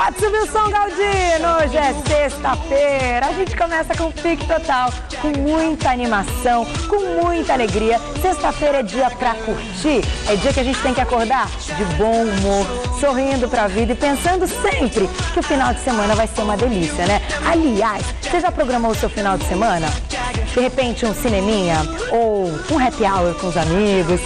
Pode subir o som, Galdino! Hoje é sexta-feira, a gente começa com Pique Total, com muita animação, com muita alegria. Sexta-feira é dia pra curtir, é dia que a gente tem que acordar de bom humor, sorrindo pra vida e pensando sempre que o final de semana vai ser uma delícia, né? Aliás, você já programou o seu final de semana? De repente um cineminha ou um happy hour com os amigos?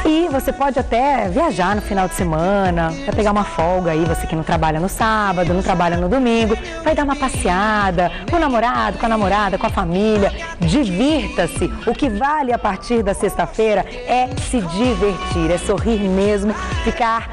E você pode até viajar no final de semana, vai pegar uma folga aí, você que não trabalha no sábado, não trabalha no domingo, vai dar uma passeada com o namorado, com a namorada, com a família. Divirta-se. O que vale a partir da sexta-feira é se divertir, é sorrir mesmo, ficar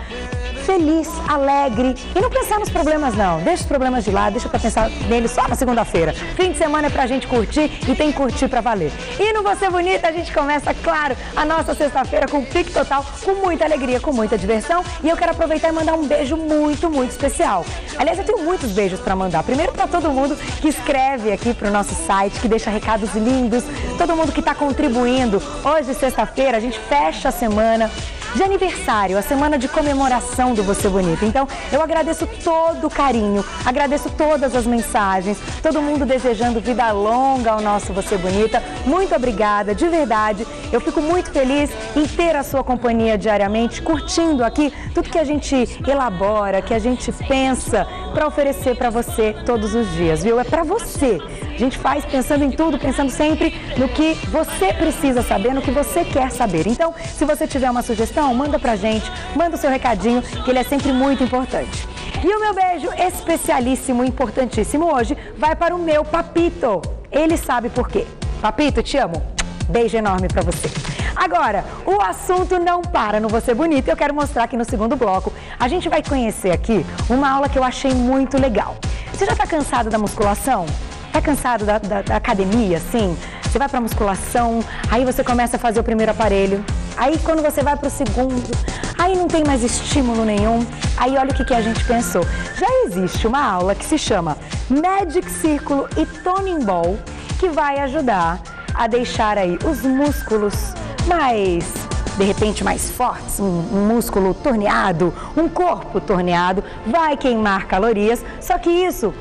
feliz, alegre e não pensar nos problemas não. Deixa os problemas de lado, deixa pra pensar neles só na segunda-feira. Fim de semana é pra gente curtir e tem que curtir pra valer. E no Você Bonita a gente começa, claro, a nossa sexta-feira com Pique Total, com muita alegria, com muita diversão. E eu quero aproveitar e mandar um beijo muito, muito especial. Aliás, eu tenho muitos beijos pra mandar. Primeiro pra todo mundo que escreve aqui pro nosso site, que deixa recados lindos, todo mundo que tá contribuindo. Hoje, sexta-feira, a gente fecha a semana de aniversário, a semana de comemoração do Você Bonita. Então, eu agradeço todo o carinho, agradeço todas as mensagens, todo mundo desejando vida longa ao nosso Você Bonita. Muito obrigada, de verdade. Eu fico muito feliz em ter a sua companhia diariamente, curtindo aqui tudo que a gente elabora, que a gente pensa para oferecer para você todos os dias, viu? É para você. A gente faz pensando em tudo, pensando sempre no que você precisa saber, no que você quer saber. Então, se você tiver uma sugestão, manda pra gente, manda o seu recadinho, que ele é sempre muito importante. E o meu beijo especialíssimo, importantíssimo hoje, vai para o meu Papito. Ele sabe por quê. Papito, te amo. Beijo enorme pra você. Agora, o assunto não para no Você Bonita. Eu quero mostrar aqui no segundo bloco. A gente vai conhecer aqui uma aula que eu achei muito legal. Você já tá cansado da musculação? Tá cansado da academia, assim? Você vai pra musculação, aí você começa a fazer o primeiro aparelho. Aí quando você vai pro segundo, aí não tem mais estímulo nenhum. Aí olha o que a gente pensou. Já existe uma aula que se chama Magic Círculo e Toning Ball, que vai ajudar a deixar aí os músculos mais, de repente, mais fortes, um músculo torneado, um corpo torneado, vai queimar calorias, só que isso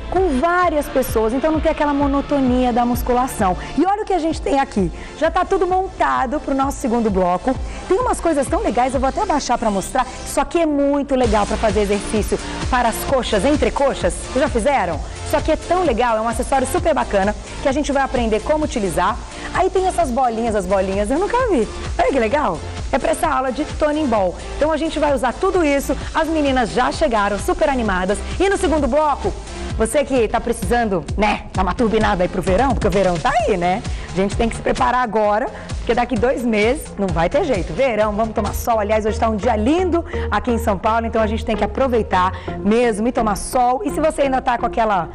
com várias pessoas, então não tem aquela monotonia da musculação. E olha o que a gente tem aqui, já está tudo montado para o nosso segundo bloco. Tem umas coisas tão legais, eu vou até abaixar para mostrar. Isso aqui é muito legal para fazer exercício para as coxas, entrecoxas. Vocês já fizeram? Isso aqui é tão legal, é um acessório super bacana que a gente vai aprender como utilizar. Aí tem essas bolinhas, as bolinhas eu nunca vi. Olha que legal! É para essa aula de Toning Ball. Então a gente vai usar tudo isso, as meninas já chegaram super animadas. E no segundo bloco, você que tá precisando, né, dar uma turbinada aí pro verão, porque o verão tá aí, né? A gente tem que se preparar agora, porque daqui 2 meses não vai ter jeito. Verão, vamos tomar sol. Aliás, hoje tá um dia lindo aqui em São Paulo, então a gente tem que aproveitar mesmo e tomar sol. E se você ainda tá com aquela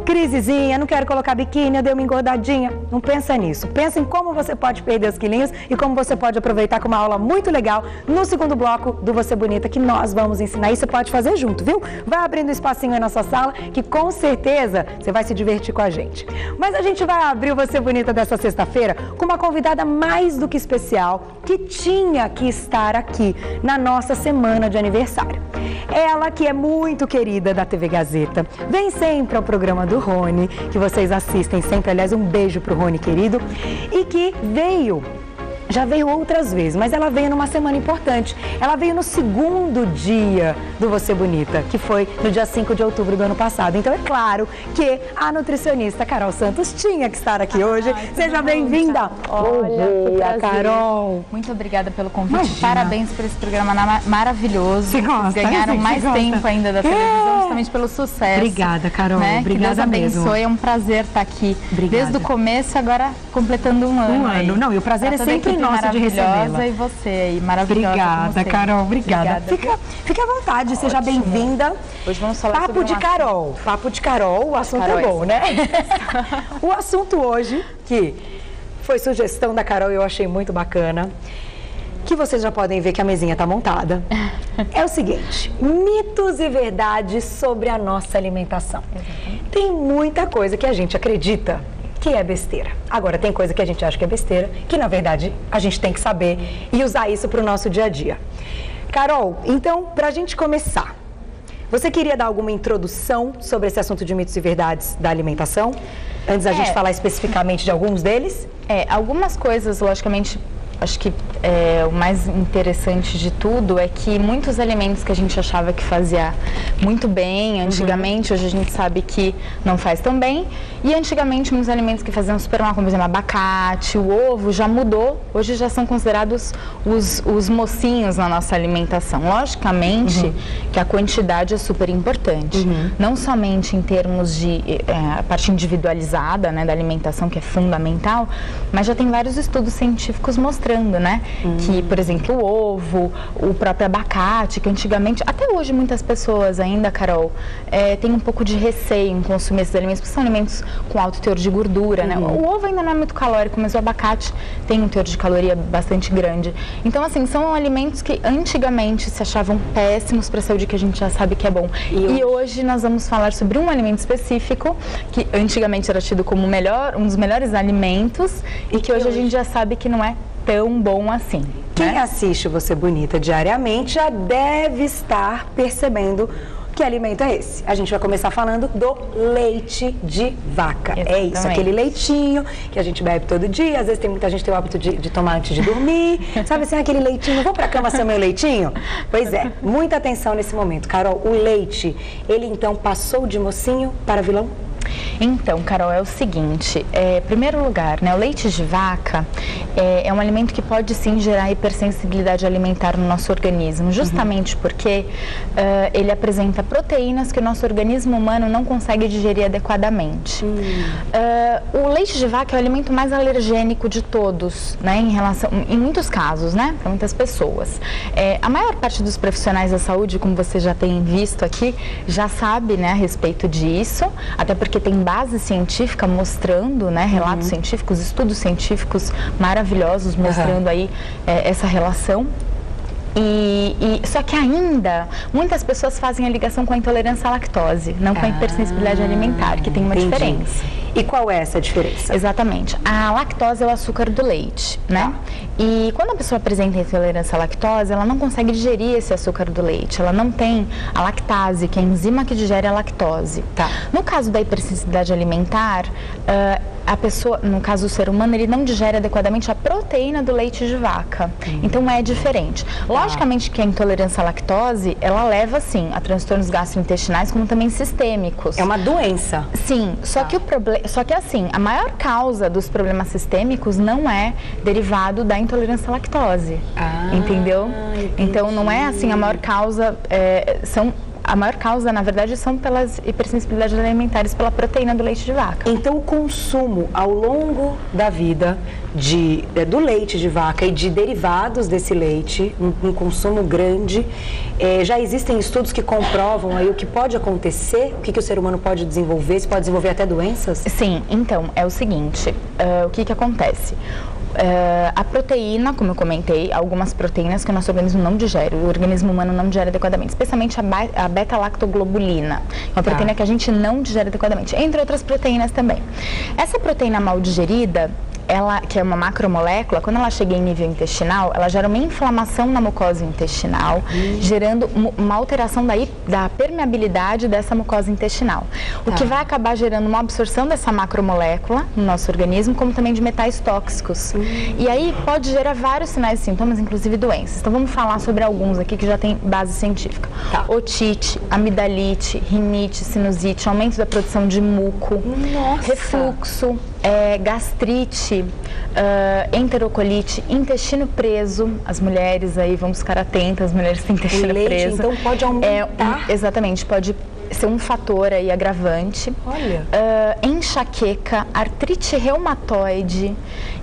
crisezinha, não quero colocar biquíni, eu dei uma engordadinha, não pensa nisso. Pensa em como você pode perder os quilinhos e como você pode aproveitar com uma aula muito legal no segundo bloco do Você Bonita, que nós vamos ensinar. E você pode fazer junto, viu? Vai abrindo um espacinho aí na sua sala, que com certeza você vai se divertir com a gente. Mas a gente vai abrir o Você Bonita dessa sexta-feira com uma convidada mais do que especial, que tinha que estar aqui na nossa semana de aniversário. Ela que é muito querida da TV Gazeta, vem sempre ao programa do Rony, que vocês assistem sempre, aliás, um beijo pro Rony querido, e que já veio outras vezes, mas ela veio numa semana importante. Ela veio no segundo dia do Você Bonita, que foi no dia 5 de outubro do ano passado. Então é claro que a nutricionista Carol Santos tinha que estar aqui hoje. Seja bem-vinda. Olha, Carol. Muito obrigada pelo convite. Imagina. Parabéns por esse programa maravilhoso. Você gosta? Ganharam mais tempo ainda da televisão, justamente pelo sucesso. Obrigada, Carol. Né? Obrigada que Deus abençoe. mesmo. É um prazer estar aqui. Obrigada. Desde o começo, agora completando um ano. Aí. Não, e o prazer é sempre nosso de recebê-la. E você aí, maravilhosa. Obrigada, Carol. Obrigada. Fica à vontade, seja bem-vinda. Hoje vamos falar sobre Papo de Carol, o assunto é bom, né? O assunto hoje, que foi sugestão da Carol e eu achei muito bacana, que vocês já podem ver que a mesinha está montada, é o seguinte: mitos e verdades sobre a nossa alimentação. Tem muita coisa que a gente acredita que é besteira. Agora, tem coisa que a gente acha que é besteira, que na verdade a gente tem que saber e usar isso para o nosso dia a dia. Carol, então, para a gente começar, Você queria dar alguma introdução sobre esse assunto de mitos e verdades da alimentação? Antes da gente falar especificamente de alguns deles? Algumas coisas, logicamente, acho que o mais interessante de tudo é que muitos alimentos que a gente achava que fazia muito bem antigamente, hoje a gente sabe que não faz tão bem. E antigamente muitos alimentos que faziam super mal, como por exemplo abacate, o ovo, já mudou. Hoje já são considerados os mocinhos na nossa alimentação. Logicamente que a quantidade é super importante. Não somente em termos de a parte individualizada, né, da alimentação, que é fundamental, mas já tem vários estudos científicos mostrando, né, que, por exemplo, o ovo, o próprio abacate, que antigamente, até hoje muitas pessoas ainda, Carol, têm um pouco de receio em consumir esses alimentos, porque são alimentos com alto teor de gordura, né? O ovo ainda não é muito calórico, mas o abacate tem um teor de caloria bastante grande. Então, assim, são alimentos que antigamente se achavam péssimos para a saúde, que a gente já sabe que é bom. E hoje nós vamos falar sobre um alimento específico, que antigamente era tido como um dos melhores alimentos, e que hoje a gente já sabe que não é tão bom assim. Quem assiste Você Bonita diariamente já deve estar percebendo que alimento é esse. A gente vai começar falando do leite de vaca. Exatamente. É isso, aquele leitinho que a gente bebe todo dia. Às vezes tem muita gente que tem o hábito de tomar antes de dormir. Sabe assim, aquele leitinho, vou pra cama sem meu leitinho? Pois é, muita atenção nesse momento. Carol, o leite, ele então passou de mocinho para vilão? Então, Carol, é o seguinte, em primeiro lugar, né, o leite de vaca é um alimento que pode sim gerar hipersensibilidade alimentar no nosso organismo, justamente porque ele apresenta proteínas que o nosso organismo humano não consegue digerir adequadamente. O leite de vaca é o alimento mais alergênico de todos, né, em muitos casos, né, para muitas pessoas. A maior parte dos profissionais da saúde, como você já tem visto aqui, já sabe, né, a respeito disso, até porque tem base científica mostrando, né, relatos científicos, estudos científicos maravilhosos mostrando aí essa relação. Só que ainda muitas pessoas fazem a ligação com a intolerância à lactose, não com a hipersensibilidade alimentar, que tem uma diferença. E qual é essa diferença? Exatamente. A lactose é o açúcar do leite, né? E quando a pessoa apresenta intolerância à lactose, ela não consegue digerir esse açúcar do leite. Ela não tem a lactase, que é a enzima que digere a lactose. No caso da hipersensibilidade alimentar, a pessoa, no caso do ser humano, ele não digere adequadamente a proteína do leite de vaca. Então é diferente. Logicamente que a intolerância à lactose, ela leva sim a transtornos gastrointestinais, como também sistêmicos. É uma doença. Sim, só que assim, a maior causa dos problemas sistêmicos não é derivado da intolerância à lactose. Entendeu? Entendi. Então não é assim, a maior causa a maior causa, na verdade, são pelas hipersensibilidades alimentares, pela proteína do leite de vaca. Então, o consumo ao longo da vida do leite de vaca e de derivados desse leite, um consumo grande, já existem estudos que comprovam aí o que pode acontecer, o que o ser humano pode desenvolver, se pode desenvolver até doenças? Sim, então, é o seguinte, o que acontece? A proteína, como eu comentei, algumas proteínas que o nosso organismo não digere, o organismo humano não digere adequadamente, especialmente a beta-lactoglobulina, uma proteína que a gente não digere adequadamente, entre outras proteínas também. Essa proteína mal digerida, que é uma macromolécula, quando ela chega em nível intestinal, ela gera uma inflamação na mucosa intestinal, gerando uma alteração da permeabilidade dessa mucosa intestinal. O que vai acabar gerando uma absorção dessa macromolécula no nosso organismo, como também de metais tóxicos. E aí pode gerar vários sinais e sintomas, inclusive doenças. Então vamos falar sobre alguns aqui que já tem base científica. Otite, amidalite, rinite, sinusite, aumento da produção de muco, refluxo, gastrite, enterocolite, intestino preso. As mulheres aí, vamos ficar atentas, as mulheres que têm intestino preso. Então pode aumentar? Exatamente, pode ser um fator aí agravante. Olha. Enxaqueca, artrite reumatoide,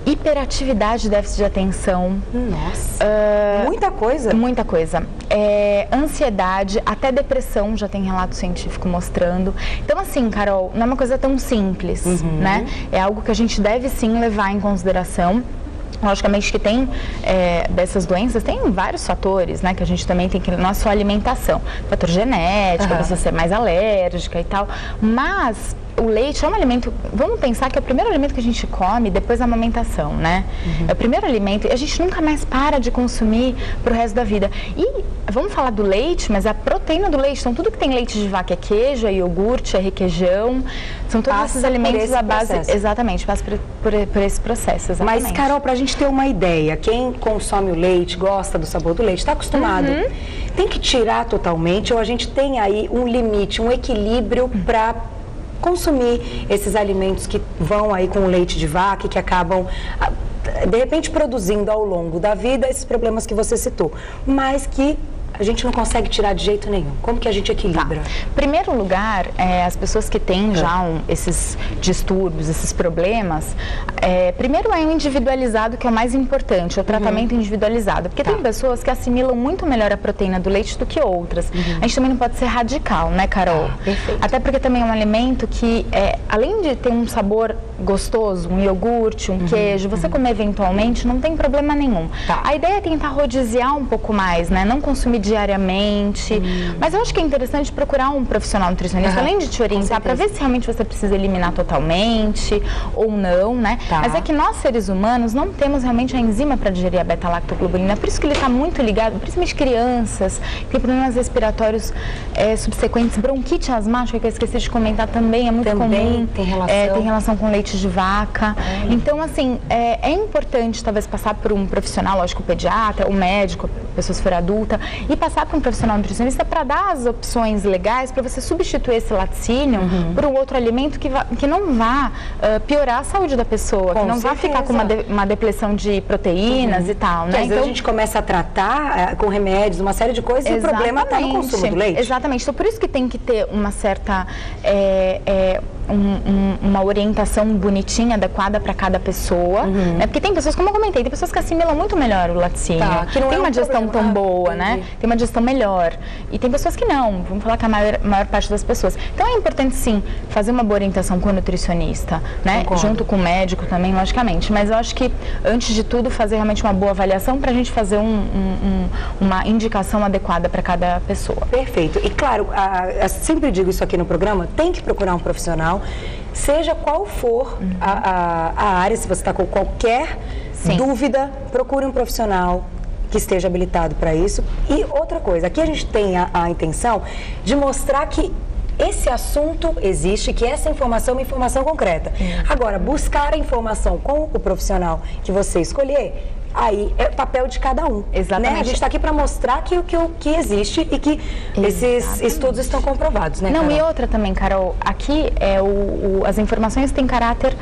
hiperatividade, déficit de atenção. Nossa, muita coisa. Muita coisa. Ansiedade, até depressão, já tem relato científico mostrando. Então, assim, Carol, não é uma coisa tão simples, né? É algo que a gente deve sim levar em consideração. Logicamente que tem dessas doenças, tem vários fatores, né, que a gente também tem que, não é só alimentação, fator genético, a pessoa ser mais alérgica e tal, mas o leite é um alimento, vamos pensar que é o primeiro alimento que a gente come depois da amamentação, né? É o primeiro alimento e a gente nunca mais para de consumir pro resto da vida. E vamos falar do leite, mas a proteína do leite, então tudo que tem leite de vaca é queijo, é iogurte, é requeijão, são todos esses alimentos à base, exatamente, passa por esse processo, exatamente. Mas, Carol, pra gente ter uma ideia, quem consome o leite, gosta do sabor do leite, está acostumado, tem que tirar totalmente ou a gente tem aí um limite, um equilíbrio para consumir esses alimentos que vão aí com o leite de vaca e que acabam, de repente, produzindo ao longo da vida esses problemas que você citou, mas que a gente não consegue tirar de jeito nenhum. Como que a gente equilibra? Primeiro lugar, as pessoas que têm já esses distúrbios, esses problemas, primeiro é o individualizado, que é o mais importante, o tratamento individualizado. Porque tem pessoas que assimilam muito melhor a proteína do leite do que outras. A gente também não pode ser radical, né, Carol? Perfeito. Até porque também é um alimento que, além de ter um sabor gostoso, um iogurte, um queijo, você comer eventualmente, não tem problema nenhum. A ideia é tentar rodiziar um pouco mais, né? Não consumir diariamente, mas eu acho que é interessante procurar um profissional nutricionista, além de te orientar, para ver se realmente você precisa eliminar totalmente ou não, né? Mas é que nós, seres humanos, não temos realmente a enzima para digerir a beta-lactoglobulina, por isso que ele está muito ligado, principalmente crianças, que tem problemas respiratórios subsequentes, bronquite asmática, que eu esqueci de comentar, também é muito comum. Tem relação. Tem relação com leite de vaca. Então, assim, é importante talvez passar por um profissional, lógico, o pediatra, o médico, pessoa se for adulta, e passar para um profissional nutricionista para dar as opções legais para você substituir esse laticínio por um outro alimento que não vá piorar a saúde da pessoa, que não vá ficar com uma depressão de proteínas e tal, né? Então a gente começa a tratar com remédios, uma série de coisas, e o problema está no consumo do leite. Exatamente. Então por isso que tem que ter uma certa uma orientação bonitinha, adequada para cada pessoa, né? Porque tem pessoas, como eu comentei, tem pessoas que assimilam muito melhor o laticínio, que não tem uma digestão tão boa, né? Tem uma digestão melhor. E tem pessoas que não, vamos falar que a maior parte das pessoas. Então é importante, sim, fazer uma boa orientação com o nutricionista, né? Junto com o médico também, logicamente. Mas eu acho que, antes de tudo, fazer realmente uma boa avaliação para a gente fazer uma indicação adequada para cada pessoa. Perfeito. E claro, eu sempre digo isso aqui no programa, tem que procurar um profissional, seja qual for a área, se você está com qualquer dúvida, procure um profissional que esteja habilitado para isso. E outra coisa, aqui a gente tem a intenção de mostrar que esse assunto existe, que essa informação é uma informação concreta. Agora, buscar a informação com o profissional que você escolher, aí é papel de cada um. Exatamente. Né? A gente está aqui para mostrar que existe e que esses estudos estão comprovados, né, Carol? Não, e outra também, Carol, aqui as informações têm caráter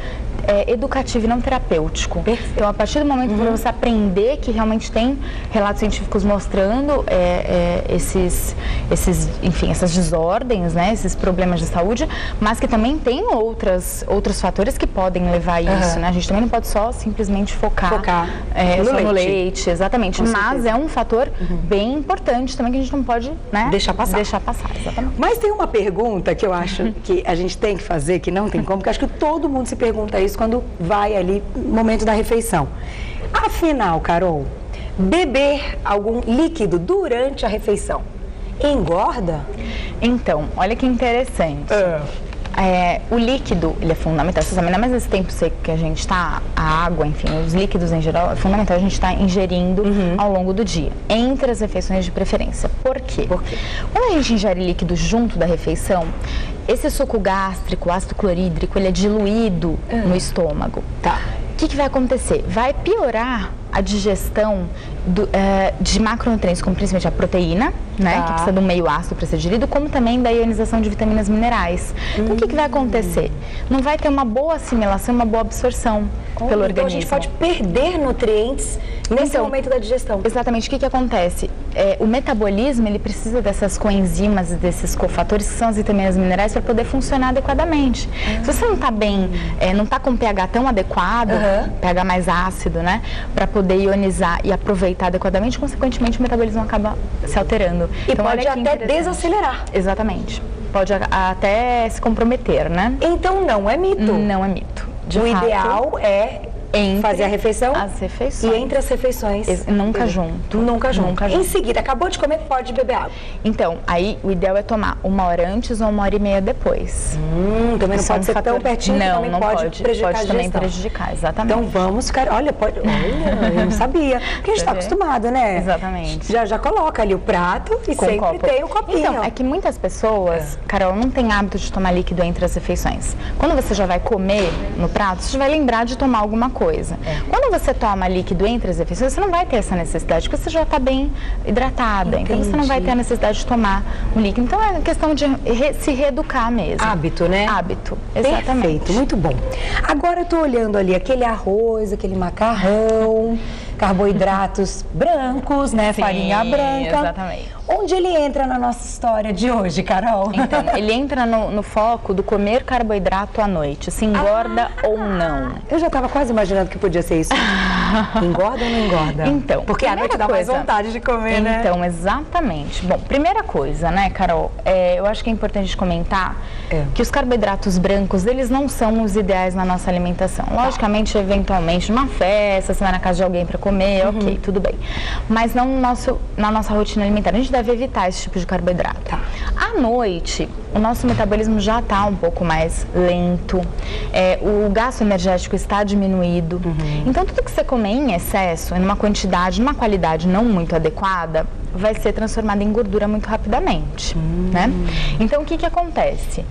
educativo e não terapêutico. Perfeito. Então, a partir do momento que você aprender que realmente tem relatos científicos mostrando enfim, essas desordens, né, esses problemas de saúde, mas que também tem outros fatores que podem levar a isso, né? A gente também não pode só simplesmente focar no leite, exatamente. Mas é um fator bem importante também que a gente não pode, né, deixar passar, exatamente. Mas tem uma pergunta que eu acho que a gente tem que fazer, que não tem como, porque acho que todo mundo se pergunta isso quando vai ali no momento da refeição. Afinal, Carol, beber algum líquido durante a refeição engorda? Então, olha que interessante. O líquido, ele é fundamental, você sabe, mas nesse tempo seco que a gente está, a água, enfim, os líquidos em geral, é fundamental a gente estar ingerindo ao longo do dia, entre as refeições de preferência. Por quê? Quando a gente ingere líquido junto da refeição, esse suco gástrico, ácido clorídrico, ele é diluído no estômago. O que vai acontecer? Vai piorar a digestão de macronutrientes, como principalmente a proteína, né, que precisa de um meio ácido para ser digerido, como também da ionização de vitaminas e minerais. Então, o que vai acontecer? Não vai ter uma boa assimilação, uma boa absorção pelo organismo. Então, a gente pode perder nutrientes nesse momento da digestão. Exatamente. O que acontece? O metabolismo, ele precisa dessas coenzimas e desses cofatores, que são as vitaminas e minerais, para poder funcionar adequadamente. Se você não está bem, não está com pH tão adequado, pH mais ácido, né, para poder ionizar e aproveitar adequadamente, consequentemente o metabolismo acaba se alterando. E então, pode até desacelerar. Exatamente. Pode até se comprometer, né? Então não é mito. Não é mito. O ideal é fazer a refeição. As refeições. E entre as refeições. Nunca junto. Nunca junto. Em seguida, acabou de comer, pode beber água. Então, aí o ideal é tomar 1h antes ou 1h30 depois. Também não pode ser tão pertinho, que também pode prejudicar pode também prejudicar, exatamente. Então vamos ficar, olha, eu não sabia, porque a gente está acostumado, né? Exatamente. Já coloca ali o prato e com sempre tem o copinho. Então, é que muitas pessoas, Carol, não tem hábito de tomar líquido entre as refeições. Quando você já vai comer no prato, você vai lembrar de tomar alguma coisa. Quando você toma líquido entre as refeições, você não vai ter essa necessidade, porque você já está bem hidratada. Entendi. Então você não vai ter a necessidade de tomar um líquido. Então é questão de se reeducar mesmo. Hábito, né? Hábito, exatamente. Perfeito, muito bom. Agora eu tô olhando ali aquele arroz, aquele macarrão, carboidratos brancos, né? Sim, farinha branca. Exatamente. Onde ele entra na nossa história de hoje, Carol? Então, ele entra no foco do comer carboidrato à noite, se engorda ou não. Eu já estava quase imaginando que podia ser isso. Engorda ou não engorda? Então, porque à noite dá mais vontade de comer, né? Então, exatamente. Bom, primeira coisa, né, Carol, eu acho que é importante comentar que os carboidratos brancos, eles não são os ideais na nossa alimentação. Logicamente, eventualmente, numa festa, você vai na casa de alguém para comer, ok, tudo bem. Mas não na nossa rotina alimentar. A gente deve evitar esse tipo de carboidrato. À noite, o nosso metabolismo já está um pouco mais lento, o gasto energético está diminuído. Então, tudo que você comer em excesso, em uma quantidade, numa qualidade não muito adequada, vai ser transformado em gordura muito rapidamente, né? Então, o que acontece?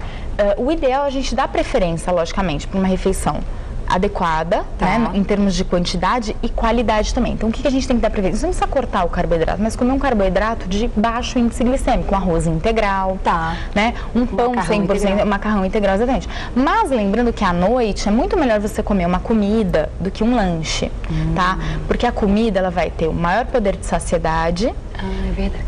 O ideal é a gente dar preferência, logicamente, para uma refeição adequada, né, em termos de quantidade e qualidade também. Então, o que a gente tem que dar preferência? Você não precisa cortar o carboidrato, mas comer um carboidrato de baixo índice glicêmico, um arroz integral, né, um pão 100%, macarrão integral, exatamente. Mas lembrando que à noite é muito melhor você comer uma comida do que um lanche, tá? Porque a comida, ela vai ter o maior poder de saciedade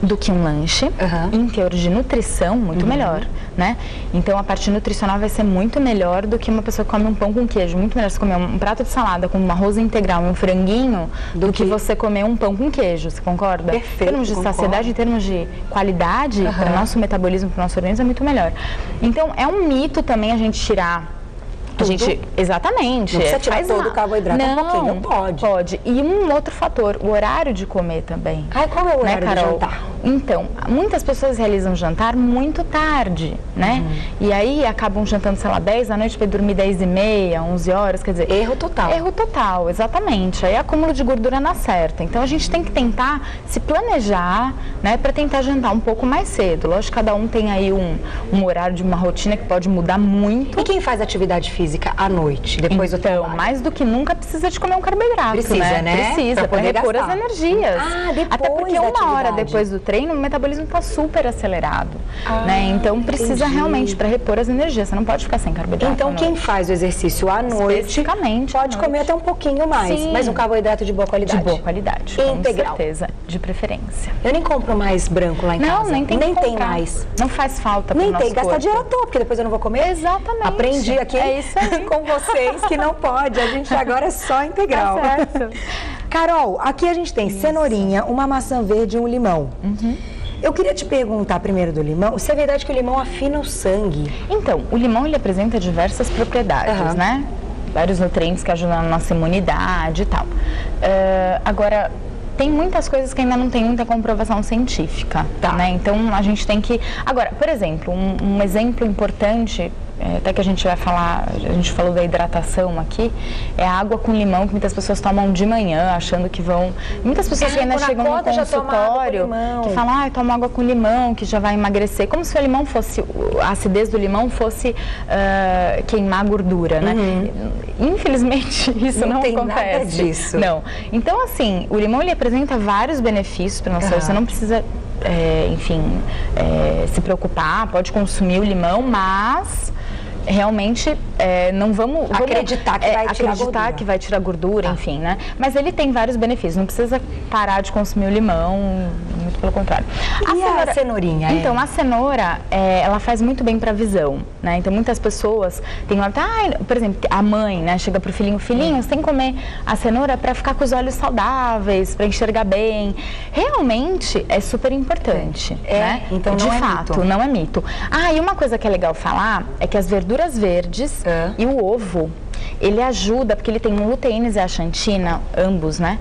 do que um lanche, em teor de nutrição, muito melhor, né? Então, a parte nutricional vai ser muito melhor do que uma pessoa que come um pão com queijo, muito melhor você comer um prato de salada com um arroz integral e um franguinho do que você comer um pão com queijo, você concorda? Perfeito, em termos de saciedade, em termos de qualidade, para o nosso metabolismo, para o nosso organismo, é muito melhor. Então, é um mito também a gente tirar exatamente. Não precisa tirar todo o carboidrato, um pouquinho, não pode. Pode. E um outro fator, o horário de comer também. Qual é o horário do jantar? Então, muitas pessoas realizam jantar muito tarde, né? E aí acabam jantando, sei lá, 10 da noite para dormir 10h30, 11 horas, quer dizer... Erro total. Erro total, exatamente. Aí é acúmulo de gordura na certa. Então, a gente tem que tentar se planejar, né, para tentar jantar um pouco mais cedo. Lógico que cada um tem aí um horário de uma rotina que pode mudar muito. E quem faz atividade física à noite, depois do trabalho? Então, mais do que nunca precisa de comer um carboidrato, Precisa, né? Precisa, para repor as energias. Depois até porque uma hora depois do treino, o metabolismo está super acelerado, né? Então, precisa realmente para repor as energias, você não pode ficar sem carboidrato. Então, quem faz o exercício à noite, pode comer até um pouquinho mais, mas um carboidrato de boa qualidade. De boa qualidade, com certeza, de preferência. Eu nem compro mais branco lá em casa. Não, nem tem mais. Não faz falta para o nosso corpo. Gasta dinheiro à toa, porque depois eu não vou comer. Exatamente. Aprendi aqui com vocês que não pode, a gente agora é só integral. Tá certo. Carol, aqui a gente tem cenourinha, uma maçã verde e um limão. Eu queria te perguntar primeiro do limão, se é verdade que o limão afina o sangue. Então, o limão ele apresenta diversas propriedades, né? Vários nutrientes que ajudam na nossa imunidade e tal. Agora, tem muitas coisas que ainda não tem muita comprovação científica, né? Então, a gente tem que... Agora, por exemplo, um exemplo importante, até que a gente vai falar, a gente falou da hidratação aqui, é a água com limão que muitas pessoas tomam de manhã, achando que vão... Muitas pessoas que ainda chegam no consultório que falam, toma água com limão, que já vai emagrecer, como se o limão fosse, a acidez do limão fosse queimar a gordura, né? Infelizmente, isso não acontece. Nada disso. Não. Então, assim, o limão ele apresenta vários benefícios para nossa saúde, você não precisa... se preocupar, pode consumir o limão, mas realmente não vamos acreditar que vai tirar gordura, enfim, né? Mas ele tem vários benefícios, não precisa parar de consumir o limão, muito pelo contrário. A cenourinha? Então, a cenoura, ela faz muito bem para a visão, né? Então, muitas pessoas têm uma... por exemplo, a mãe, né, chega pro filhinho, você tem que comer a cenoura para ficar com os olhos saudáveis, para enxergar bem. Realmente é super importante, né? Então, de fato, não é mito. E uma coisa que é legal falar é que as verduras verdes e o ovo, ele ajuda, porque ele tem um luteína e a xantina, ambos, né?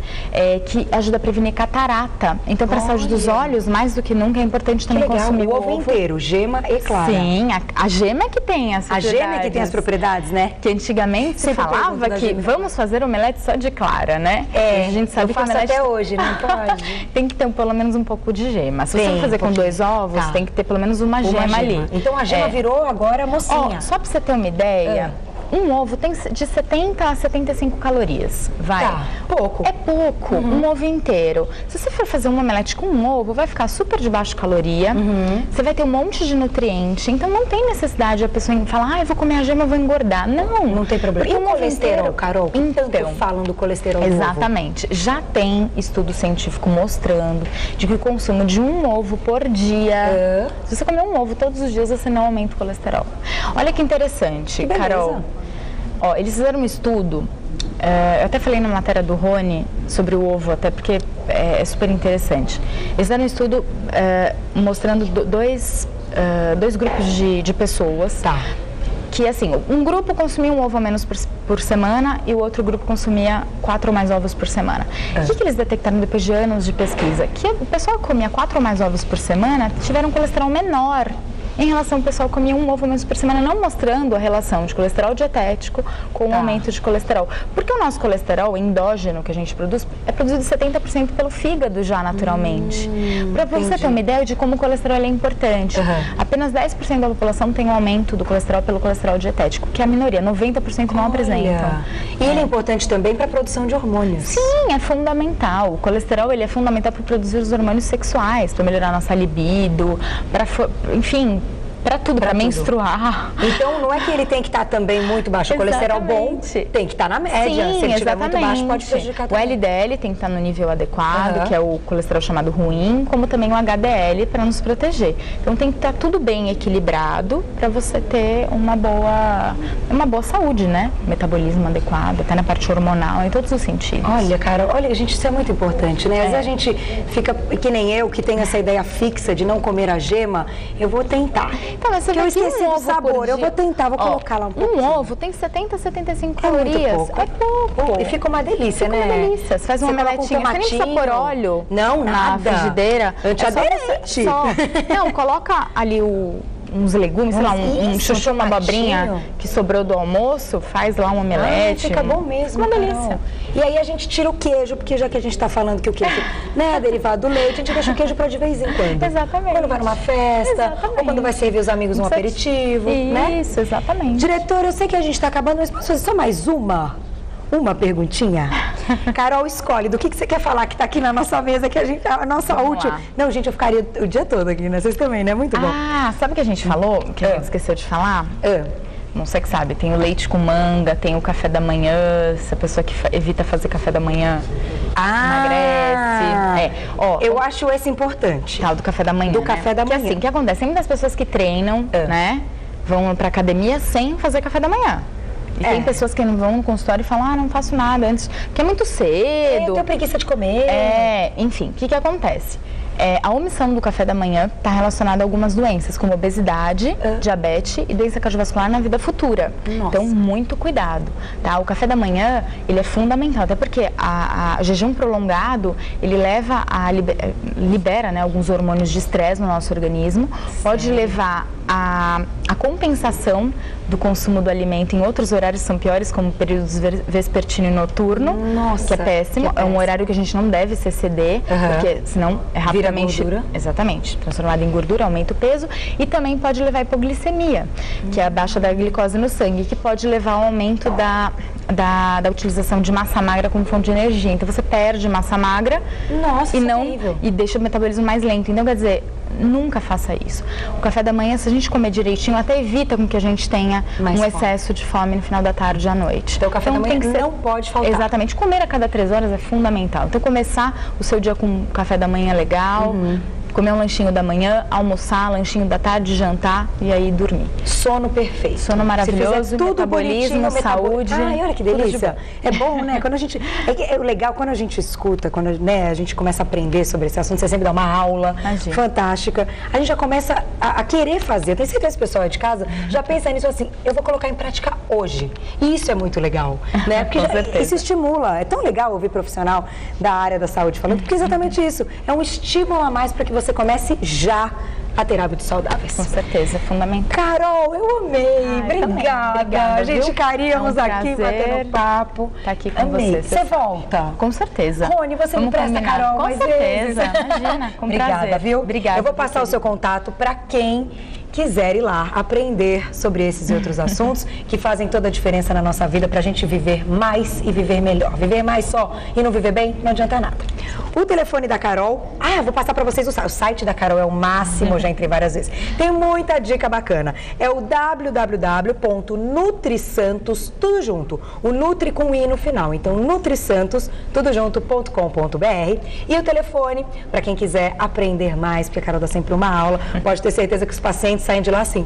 Que ajuda a prevenir catarata. Então, para a saúde dos olhos, mais do que nunca, é importante também consumir o ovo inteiro, gema e clara. Sim, a gema é que tem as propriedades. A gema é que tem as propriedades, né? Que antigamente se falava que vamos fazer omelete só de clara, né? A gente sabe que omelete até hoje, não pode. Tem que ter pelo menos um pouco de gema. Se você for fazer com 2 ovos, tem que ter pelo menos uma gema ali. Então a gema virou agora mocinha. Só para você ter uma ideia, um ovo tem de 70 a 75 calorias, vai. Tá, pouco. É pouco, um ovo inteiro. Se você for fazer um omelete com um ovo, vai ficar super de baixa caloria, você vai ter um monte de nutriente, então não tem necessidade a pessoa falar, eu vou comer a gema, eu vou engordar. Não tem problema. E o colesterol, Carol? Então, falam do colesterol do exatamente. ovo. Já tem estudo científico mostrando de que o consumo de um ovo por dia, se você comer um ovo todos os dias, você não aumenta o colesterol. Olha que interessante, Carol. Eles fizeram um estudo, eu até falei na matéria do Rony sobre o ovo, até porque é super interessante. Eles fizeram um estudo mostrando dois grupos de pessoas. Que assim, um grupo consumia um ovo a menos por semana e o outro grupo consumia 4 ou mais ovos por semana. O que eles detectaram depois de anos de pesquisa? Que o pessoal que comia 4 ou mais ovos por semana tiveram um colesterol menor em relação ao pessoal que comia um ovo menos por semana, não mostrando a relação de colesterol dietético com o aumento de colesterol. Porque o nosso colesterol endógeno que a gente produz é produzido 70% pelo fígado já naturalmente. Para você ter uma ideia de como o colesterol é importante, apenas 10% da população tem um aumento do colesterol pelo colesterol dietético, que é a minoria, 90% não apresentam. E ele é importante também para a produção de hormônios. Sim, é fundamental. O colesterol ele é fundamental para produzir os hormônios sexuais, para melhorar a nossa libido, para, enfim, para tudo, para menstruar. Então, não é que ele tem que estar também muito baixo. O colesterol bom tem que estar na média. Sim, se ele estiver muito baixo, pode prejudicar também. O LDL tem que estar no nível adequado, que é o colesterol chamado ruim, como também o HDL para nos proteger. Então, tem que estar tudo bem equilibrado para você ter uma boa saúde, né? Metabolismo adequado, até na parte hormonal, em todos os sentidos. Olha, cara, gente, isso é muito importante, né? Às vezes a gente fica, que nem eu, que tem essa ideia fixa de não comer a gema, eu vou tentar. Então, mas você eu esqueci do sabor, eu vou tentar, vou colocar lá um pouco. Um ovo tem 70 a 75 calorias. É pouco. E fica uma delícia, né? Fica uma delícia. Você faz uma omeletinha, você nem precisa pôr óleo na frigideira. Antiaderente. Não, coloca ali uns legumes, sei lá, um chuchu, uma abobrinha que sobrou do almoço, faz lá um omelete. Fica bom mesmo. Uma delícia. E aí a gente tira o queijo, porque já que a gente está falando que o queijo é derivado do leite, a gente deixa o queijo para de vez em quando. Exatamente. Quando vai numa festa, ou quando vai servir os amigos um aperitivo, né? Isso, exatamente. Diretor, eu sei que a gente está acabando, mas posso fazer só mais uma perguntinha? Carol, escolhe do que você quer falar que está aqui na nossa mesa, que a nossa última. Não, gente, eu ficaria o dia todo aqui, né? Vocês também, né? Muito bom. Sabe o que a gente falou? Que a gente esqueceu de falar? Não sei que sabe, tem o leite com manga, tem o café da manhã, se a pessoa que evita fazer café da manhã emagrece. Eu acho esse importante. Do café da manhã. Do café da manhã. Porque assim, o que acontece? Tem muitas pessoas que treinam, né? Vão pra academia sem fazer café da manhã. E tem pessoas que não vão no consultório e falam, não faço nada antes, porque é muito cedo. Tenho preguiça de comer. Enfim, o que acontece? A omissão do café da manhã está relacionada a algumas doenças, como obesidade, diabetes e doença cardiovascular na vida futura. Então, muito cuidado, tá? O café da manhã, ele é fundamental, até porque o jejum prolongado, ele leva libera, né, alguns hormônios de estresse no nosso organismo, pode levar a compensação do consumo do alimento em outros horários que são piores, como períodos vespertino e noturno, que é péssimo. É um horário que a gente não deve se exceder, porque senão é rapidamente... Gordura. Exatamente, transformado em gordura, aumenta o peso, e também pode levar a hipoglicemia, que é a baixa da glicose no sangue, que pode levar ao aumento da utilização de massa magra como fonte de energia. Então você perde massa magra e deixa o metabolismo mais lento. Então, quer dizer, nunca faça isso. O café da manhã, se a gente comer direitinho, até evita com que a gente tenha excesso de fome no final da tarde e à noite. Então o café da manhã não pode faltar. Exatamente. Comer a cada 3 horas é fundamental. Então começar o seu dia com café da manhã legal, comer um lanchinho da manhã, almoçar, lanchinho da tarde, jantar e aí dormir. Sono perfeito. Sono maravilhoso, tudo metabolismo, saúde. Olha que delícia. É bom, né? Quando a gente... É legal quando a gente escuta, quando a gente começa a aprender sobre esse assunto, você sempre dá uma aula fantástica. A gente já começa a querer fazer. Eu tenho certeza que o pessoal de casa já pensa nisso assim, eu vou colocar em prática hoje. E isso é muito legal, né? Porque isso estimula. É tão legal ouvir profissional da área da saúde falando, porque é exatamente isso. É um estímulo a mais para que você comece já a ter hábitos saudáveis. Com certeza, é fundamental. Carol, eu amei. Obrigada. A gente ficaríamos aqui batendo papo. Tá aqui com você. Você volta? Com certeza. Rony, você me presta Carol mais vezes? Com certeza, imagina. Com Obrigada, prazer. viu? Obrigada. Eu vou passar o seu contato para quem quiser ir lá aprender sobre esses e outros assuntos que fazem toda a diferença na nossa vida para a gente viver mais e viver melhor. Viver mais só e não viver bem não adianta nada. O telefone da Carol, vou passar para vocês o site da Carol é o máximo, eu já entrei várias vezes. Tem muita dica bacana. É o www.nutrisantos, tudo junto. O Nutri com I no final. Então, nutrisantos, tudo junto.com.br. E o telefone, para quem quiser aprender mais, porque a Carol dá sempre uma aula, pode ter certeza que os pacientes saem de lá assim,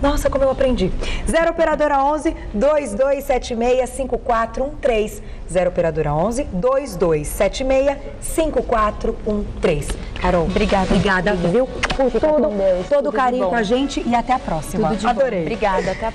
nossa, como eu aprendi. 0 operadora 11 2276 5413. 0 operadora 11 2276 5413. Carol, obrigada, viu? Por todo o carinho com a gente e até a próxima. Tudo de Adorei. Bom. Obrigada, até a próxima.